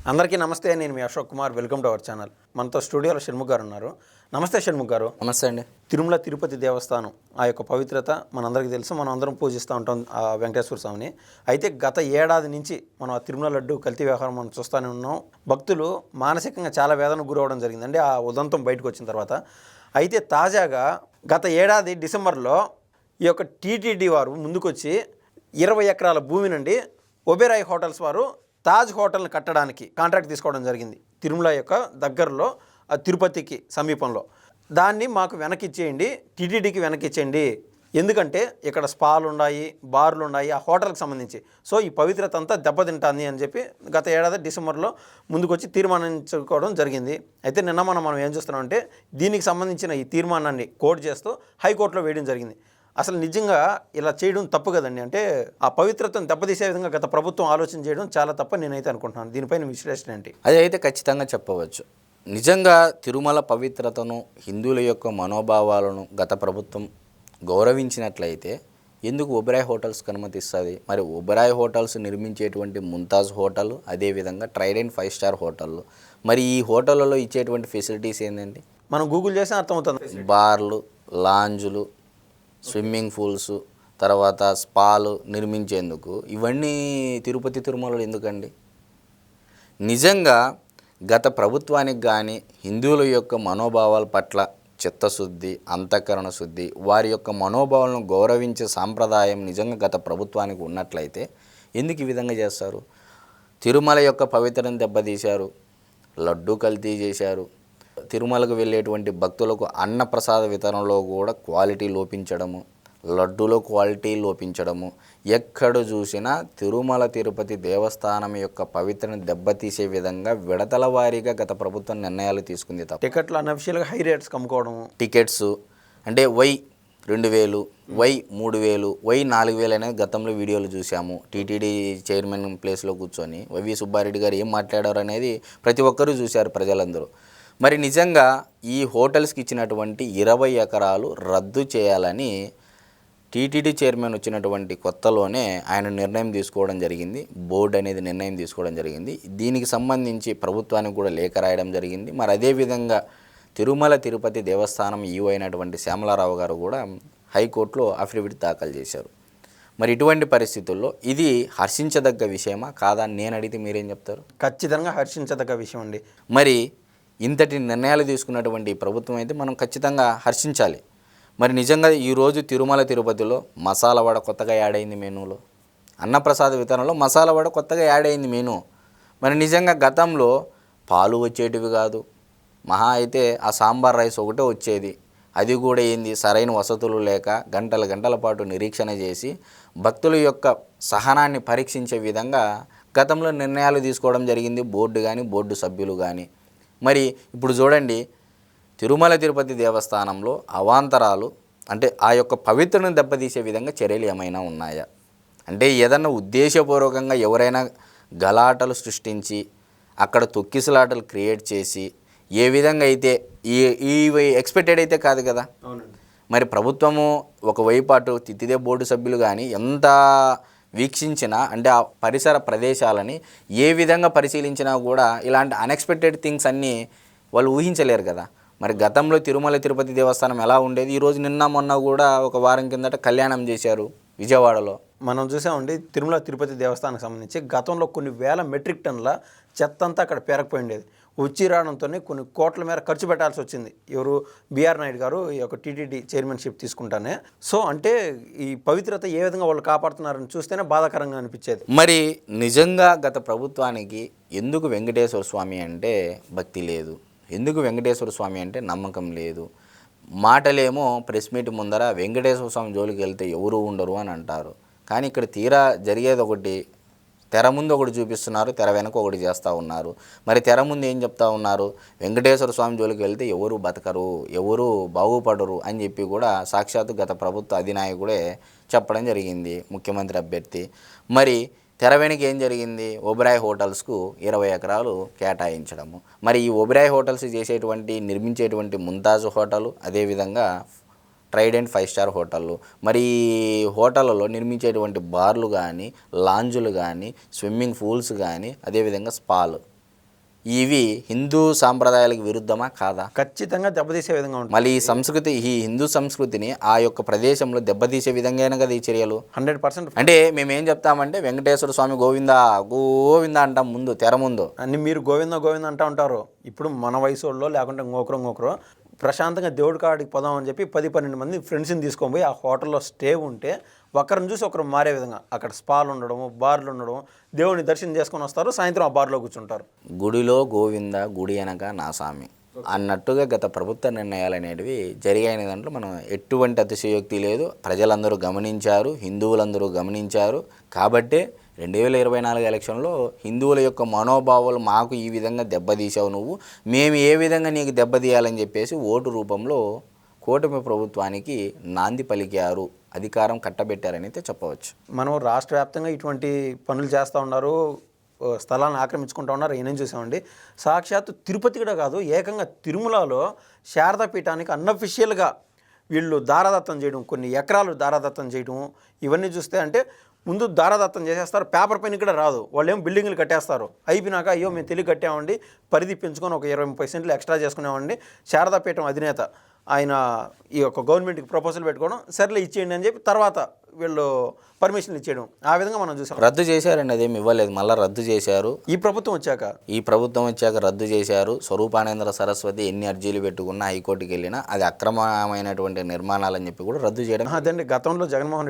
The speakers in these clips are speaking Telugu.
అందరికీ నమస్తే. నేను మీ Ashok Kumar. Welcome to our channel. మనతో స్టూడియోలో షణ్ముఖ్ గారు ఉన్నారు. నమస్తే షణ్ముఖ్ గారు. నమస్తే అండి. తిరుమల తిరుపతి దేవస్థానం ఆ యొక్క పవిత్రత మనందరికీ తెలుసు. మనం అందరం పూజిస్తూ ఉంటాం ఆ వెంకటేశ్వర స్వామిని. అయితే గత ఏడాది నుంచి మనం ఆ తిరుమల లడ్డు కల్తీ వ్యవహారం మనం చూస్తూనే ఉన్నాం. భక్తులు మానసికంగా చాలా వేదనకు గురవడం జరిగిందండి ఆ ఉదంతం బయటకు వచ్చిన తర్వాత. అయితే తాజాగా గత ఏడాది డిసెంబర్లో ఈ యొక్క టీటీడీ వారు ముందుకొచ్చి 20 ఎకరాల భూమి నుండి ఒబెరాయ్ హోటల్స్ వారు తాజ్ హోటల్ని కట్టడానికి కాంట్రాక్ట్ తీసుకోవడం జరిగింది. తిరుమల యొక్క దగ్గరలో తిరుపతికి సమీపంలో. దాన్ని మాకు వెనక్కిచ్చేయండి, టీటీడీకి వెనక్కిచ్చేయండి, ఎందుకంటే ఇక్కడ స్పాలు ఉన్నాయి, బార్లు ఉన్నాయి ఆ హోటల్కి సంబంధించి. సో ఈ పవిత్రత అంతా దెబ్బతింటుంది అని చెప్పి గత ఏడాది డిసెంబర్లో ముందుకొచ్చి తీర్మానించుకోవడం జరిగింది. అయితే నిన్న మనం ఏం చూస్తున్నామంటే దీనికి సంబంధించిన ఈ తీర్మానాన్ని కోర్టు చేస్తూ హైకోర్టులో వేయడం జరిగింది. అసలు నిజంగా ఇలా చేయడం తప్పు కదండి. అంటే ఆ పవిత్రతను దెబ్బతీసే విధంగా గత ప్రభుత్వం ఆలోచన చేయడం చాలా తప్ప నేనైతే అనుకుంటున్నాను. దీనిపైన విశ్లేషణ ఏంటి? అది అయితే ఖచ్చితంగా చెప్పవచ్చు. నిజంగా తిరుమల పవిత్రతను, హిందువుల యొక్క మనోభావాలను గత ప్రభుత్వం గౌరవించినట్లయితే ఎందుకు ఒబెరాయ్ హోటల్స్కి అనుమతిస్తుంది? మరి ఒబెరాయ్ హోటల్స్ నిర్మించేటువంటి ముంతాజ్ హోటల్, అదేవిధంగా ట్రైడెంట్ 5 స్టార్ హోటళ్ళు, మరి ఈ హోటళ్ళలో ఇచ్చేటువంటి ఫెసిలిటీస్ ఏంటండి? మనం గూగుల్ చేస్తే అర్థమవుతుంది. బార్లు, లాంజులు, స్విమ్మింగ్ పూల్స్, తర్వాత స్పాలు నిర్మించేందుకు ఇవన్నీ తిరుపతి తిరుమలలో ఎందుకండి? నిజంగా గత ప్రభుత్వానికి కానీ హిందువుల యొక్క మనోభావాల పట్ల చిత్తశుద్ధి, అంతఃకరణ శుద్ధి, వారి యొక్క మనోభావాలను గౌరవించే సాంప్రదాయం నిజంగా గత ప్రభుత్వానికి ఉన్నట్లయితే ఎందుకు ఈ విధంగా చేస్తారు? తిరుమల యొక్క పవిత్రను దెబ్బతీశారు, లడ్డు కల్తీ చేశారు, తిరుమలకు వెళ్ళేటువంటి భక్తులకు అన్నప్రసాద వితరణలో కూడా క్వాలిటీ లోపించడము, లడ్డూలో క్వాలిటీ లోపించడము, ఎక్కడ చూసినా తిరుమల తిరుపతి దేవస్థానం యొక్క పవిత్రను దెబ్బతీసే విధంగా విడతల వారీగా గత ప్రభుత్వం నిర్ణయాలు తీసుకుంది తప్ప టికెట్లు అన్అఫిషియల్గా హై రేట్స్ అమ్ముకోవడము, టికెట్స్ అంటే వై 2000, వై 3000, వై 4000 అనేది గతంలో వీడియోలు చూసాము. టీటీడీ చైర్మన్ ప్లేస్లో కూర్చొని వైవి సుబ్బారెడ్డి గారు ఏం మాట్లాడారు అనేది ప్రతి ఒక్కరూ చూశారు ప్రజలందరూ. మరి నిజంగా ఈ హోటల్స్కి ఇచ్చినటువంటి 20 ఎకరాలు రద్దు చేయాలని టీటీడీ చైర్మన్ వచ్చినటువంటి కొత్తలోనే ఆయన నిర్ణయం తీసుకోవడం జరిగింది. బోర్డు అనేది నిర్ణయం తీసుకోవడం జరిగింది. దీనికి సంబంధించి ప్రభుత్వానికి కూడా లేఖ రాయడం జరిగింది. మరి అదేవిధంగా తిరుమల తిరుపతి దేవస్థానం ఈవో అయినటువంటి శ్యామలారావు గారు కూడా హైకోర్టులో అఫిడవిట్ దాఖలు చేశారు. మరి ఇటువంటి పరిస్థితుల్లో ఇది హర్షించదగ్గ విషయమా కాదా అని నేను అడిగితే మీరేం చెప్తారు? ఖచ్చితంగా హర్షించదగ్గ విషయం అండి. మరి ఇంతటి నిర్ణయాలు తీసుకున్నటువంటి ప్రభుత్వం అయితే మనం ఖచ్చితంగా హర్షించాలి. మరి నిజంగా ఈరోజు తిరుమల తిరుపతిలో మసాలా వడ కొత్తగా యాడ్ అయింది మెనూలో, అన్నప్రసాద వితరణలో మసాలా వడ కొత్తగా యాడ్ అయింది మెనూ. మరి నిజంగా గతంలో పాలు వచ్చేటివి కాదు, మహా అయితే ఆ సాంబార్ రైస్ ఒకటే వచ్చేది. అది కూడా ఏంది సరైన వసతులు లేక గంటల పాటు నిరీక్షణ చేసి భక్తుల యొక్క సహనాన్ని పరీక్షించే విధంగా గతంలో నిర్ణయాలు తీసుకోవడం జరిగింది బోర్డు కానీ బోర్డు సభ్యులు కానీ. మరి ఇప్పుడు చూడండి, తిరుమల తిరుపతి దేవస్థానంలో అవాంతరాలు అంటే ఆ యొక్క పవిత్రను దెబ్బతీసే విధంగా చర్యలు ఏమైనా ఉన్నాయా? అంటే ఏదన్నా ఉద్దేశపూర్వకంగా ఎవరైనా గలాటలు సృష్టించి అక్కడ తొక్కిసలాటలు క్రియేట్ చేసి ఏ విధంగా అయితే ఈ ఎక్స్పెక్టెడ్ అయితే కాదు కదా. మరి ప్రభుత్వము ఒకవైపు అటు తితిదే బోర్డు సభ్యులు కానీ ఎంత వీక్షించినా అంటే ఆ పరిసర ప్రదేశాలని ఏ విధంగా పరిశీలించినా కూడా ఇలాంటి అన్ఎక్స్పెక్టెడ్ థింగ్స్ అన్నీ వాళ్ళు ఊహించలేరు కదా. మరి గతంలో తిరుమల తిరుపతి దేవస్థానం ఎలా ఉండేది, ఈరోజు నిన్న మొన్న కూడా ఒక వారం కిందట కళ్యాణం చేశారు విజయవాడలో. మనం చూసామండి తిరుమల తిరుపతి దేవస్థానానికి సంబంధించి గతంలో కొన్ని వేల మెట్రిక్ టన్నుల చెత్త అంతా అక్కడ పేరకపోయి ఉండేది. వచ్చి రావడంతోనే కొన్ని కోట్ల మేర ఖర్చు పెట్టాల్సి వచ్చింది. ఎవరు బిఆర్ నాయుడు గారు ఈ యొక్క టీటీడీ చైర్మన్షిప్ తీసుకుంటానే. సో అంటే ఈ పవిత్రత ఏ విధంగా వాళ్ళు కాపాడుతున్నారని చూస్తేనే బాధాకరంగా అనిపించేది. మరి నిజంగా గత ప్రభుత్వానికి ఎందుకు వెంకటేశ్వర స్వామి అంటే భక్తి లేదు, ఎందుకు వెంకటేశ్వర స్వామి అంటే నమ్మకం లేదు? మాటలేమో ప్రెస్ మీట్ ముందర వెంకటేశ్వర స్వామి జోలికి వెళ్తే ఎవరు ఉండరు అని అంటారు, కానీ ఇక్కడ తీరా జరిగేది ఒకటి. తెర ముందు ఒకటి చూపిస్తున్నారు, తెర వెనక ఒకటి చేస్తూ ఉన్నారు. మరి తెర ముందు ఏం చెప్తా ఉన్నారు? వెంకటేశ్వర స్వామి జోలికి వెళ్తే ఎవరు బతకరు, ఎవరు బాగుపడరు అని చెప్పి కూడా సాక్షాత్తు గత ప్రభుత్వ అధినాయకుడే చెప్పడం జరిగింది, ముఖ్యమంత్రి అభ్యర్థి. మరి తెర వెనక ఏం జరిగింది? ఒబెరాయ్ హోటల్స్కు 20 ఎకరాలు కేటాయించడము. మరి ఈ ఒబెరాయ్ హోటల్స్ నిర్మించేటువంటి ముంతాజ్ హోటలు, అదేవిధంగా ట్రైడెంట్ 5 స్టార్ హోటళ్ళు, మరి హోటళ్ళలో నిర్మించేటువంటి బార్లు కానీ, లాంజులు కానీ, స్విమ్మింగ్ పూల్స్ కానీ, అదేవిధంగా స్పాలు, ఇవి హిందూ సాంప్రదాయాలకు విరుద్ధమా కాదా? ఖచ్చితంగా దెబ్బతీసే విధంగా ఉంటుంది. మళ్ళీ ఈ హిందూ సంస్కృతిని ఆ యొక్క ప్రదేశంలో దెబ్బతీసే విధంగానే కదా ఈ చర్యలు. 100%. అంటే మేమేం చెప్తామంటే వెంకటేశ్వర స్వామి గోవిందా గోవిందా అంటాం ముందు తెర ముందు. అన్ని మీరు గోవింద గోవింద అంటూ ఉంటారు. ఇప్పుడు మన వయసు వాళ్ళో లేకుంటే ఇంకొకరు ప్రశాంతంగా దేవుడి కాడికి పోదామని చెప్పి 10-12 మంది ఫ్రెండ్స్ని తీసుకొని పోయి ఆ హోటల్లో స్టే ఉంటే ఒకరిని చూసి ఒకరు మారే విధంగా అక్కడ స్పాలు ఉండడము, బార్లు ఉండడం, దేవుడిని దర్శనం చేసుకొని వస్తారు, సాయంత్రం ఆ బార్లో కూర్చుంటారు. గుడిలో గోవింద గుడి అనక నా స్వామి అన్నట్టుగా గత ప్రభుత్వ నిర్ణయాలు అనేటివి జరిగాయనే దాంట్లో మనం ఎటువంటి అతిశయోక్తి లేదు. ప్రజలందరూ గమనించారు, హిందువులందరూ గమనించారు. కాబట్టే 2024 ఎలక్షన్లో హిందువుల యొక్క మనోభావాలు మాకు ఈ విధంగా దెబ్బతీసావు నువ్వు, మేము ఏ విధంగా నీకు దెబ్బతీయాలని చెప్పేసి ఓటు రూపంలో కూటమి ప్రభుత్వానికి నాంది పలికారు, అధికారం కట్టబెట్టారని అయితే చెప్పవచ్చు. మనం రాష్ట్ర వ్యాప్తంగా ఇటువంటి పనులు చేస్తూ ఉన్నారు, స్థలాలను ఆక్రమించుకుంటూ ఉన్నారు. ఏనేం చూసామండి, సాక్షాత్తు తిరుపతి కూడా కాదు, ఏకంగా తిరుమలలో శారదాపీఠానికి అన్అఫిషియల్గా వీళ్ళు దారాదత్తం చేయడం, కొన్ని ఎకరాలు దారాదత్తం చేయడం, ఇవన్నీ చూస్తే అంటే ముందు దారాదత్తం చేసేస్తారు, పేపర్ పైన కూడా రాదు, వాళ్ళు ఏం బిల్డింగ్లు కట్టేస్తారు. అయిపోయినాక అయ్యో మేము తెలివి కట్టామండి, పరిధి పెంచుకొని ఒక 20-30 సెంట్లు ఎక్స్ట్రా చేసుకునేవాడిని. శారదాపీఠం అధినేత ఆయన ఈ యొక్క గవర్నమెంట్కి ప్రపోజల్ పెట్టుకోవడం, సర్లే ఇచ్చేయండి అని చెప్పి తర్వాత వీళ్ళు పర్మిషన్ ఇచ్చేయడం, ఆ విధంగా మనం చూసాం. రద్దు చేశారండి, అదేమి ఇవ్వలేదు, మళ్ళీ రద్దు చేశారు. ఈ ప్రభుత్వం వచ్చాక రద్దు చేశారు. స్వరూపానందేంద్ర సరస్వతి ఎన్ని అర్జీలు పెట్టుకున్నా హైకోర్టుకి వెళ్ళినా అది అక్రమమైనటువంటి నిర్మాణాలని చెప్పి కూడా రద్దు చేయడం. అదండి గతంలో జగన్మోహన్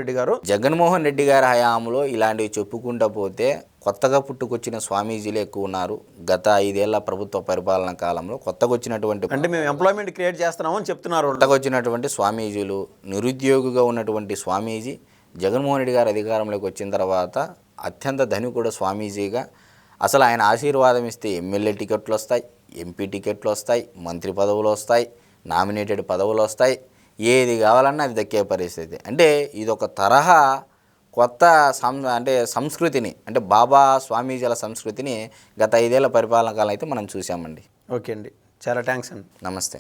రెడ్డి గారు హయాంలో ఇలాంటివి చెప్పుకుంటూ పోతే కొత్తగా పుట్టుకొచ్చిన స్వామీజీలు ఎక్కువ ఉన్నారు. గత 5 ఏళ్ల ప్రభుత్వ పరిపాలన కాలంలో కొత్తగా వచ్చినటువంటి అంటే మేము ఎంప్లాయ్మెంట్ క్రియేట్ చేస్తున్నామని చెప్తున్నారు. కొత్తగా వచ్చినటువంటి స్వామీజీలు, నిరుద్యోగిగా ఉన్నటువంటి స్వామీజీ జగన్మోహన్ రెడ్డి గారు అధికారంలోకి వచ్చిన తర్వాత అత్యంత ధనికుడు స్వామీజీగా అసలు ఆయన ఆశీర్వాదం ఇస్తే ఎమ్మెల్యే టికెట్లు వస్తాయి, ఎంపీ టికెట్లు వస్తాయి, మంత్రి పదవులు వస్తాయి, నామినేటెడ్ పదవులు వస్తాయి, ఏది కావాలన్నా అది దక్కే పరిస్థితి. అంటే ఇదొక తరహా కొత్త సంస్కృతిని, అంటే బాబా స్వామీజీల సంస్కృతిని గత 5 ఏళ్ల పరిపాలన కాలం అయితే మనం చూసామండి. ఓకే అండి, చాలా థ్యాంక్స్ అండి. నమస్తే.